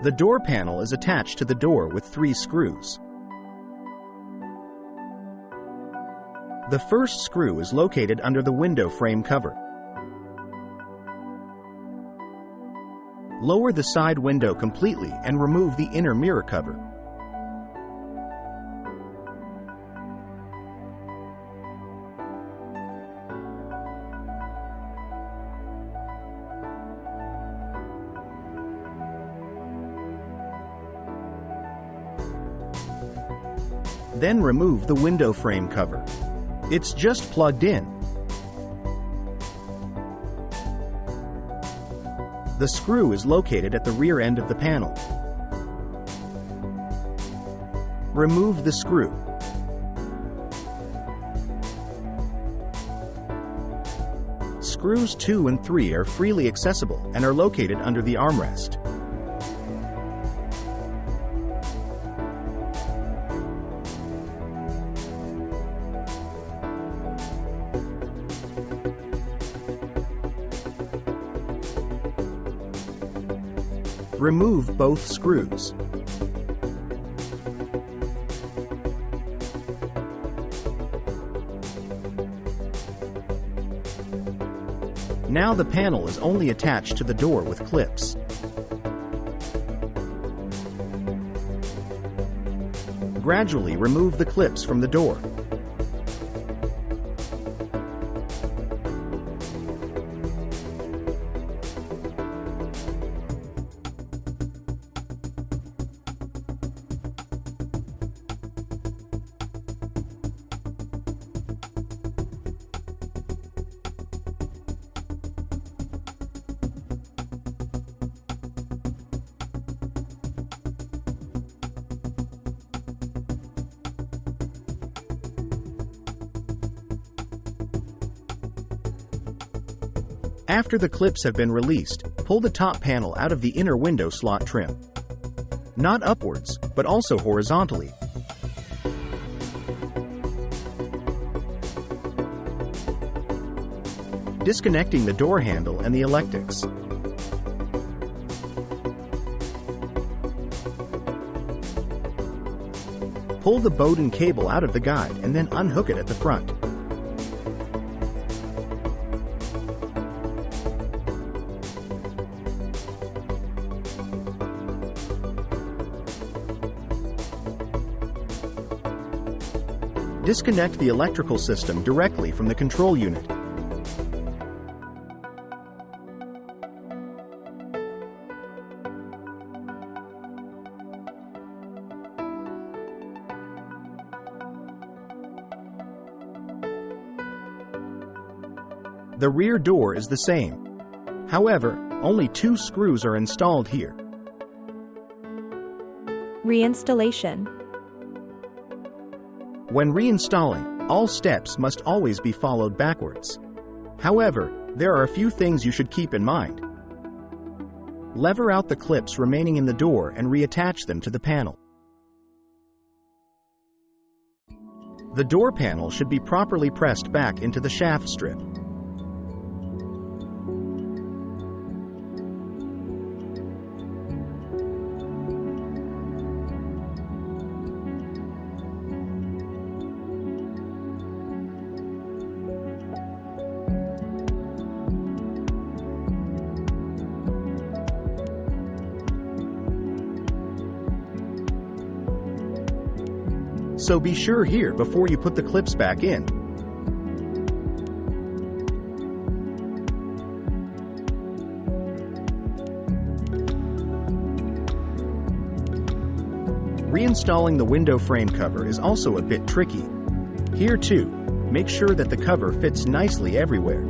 The door panel is attached to the door with 3 screws. The first screw is located under the window frame cover. Lower the side window completely and remove the inner mirror cover. Then remove the window frame cover. It's just plugged in. The screw is located at the rear end of the panel. Remove the screw. Screws 2 and 3 are freely accessible and are located under the armrest. Remove both screws. Now the panel is only attached to the door with clips. Gradually remove the clips from the door. After the clips have been released, pull the top panel out of the inner window slot trim. Not upwards, but also horizontally. Disconnecting the door handle and the electrics. Pull the Bowden cable out of the guide and then unhook it at the front. Disconnect the electrical system directly from the control unit. The rear door is the same. However, only 2 screws are installed here. Reinstallation. When reinstalling, all steps must always be followed backwards. However, there are a few things you should keep in mind. Lever out the clips remaining in the door and reattach them to the panel. The door panel should be properly pressed back into the shaft strip. So be sure here before you put the clips back in. Reinstalling the window frame cover is also a bit tricky. Here too, make sure that the cover fits nicely everywhere.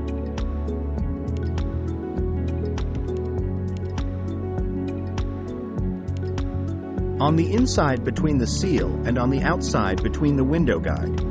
On the inside between the seal and on the outside between the window guide.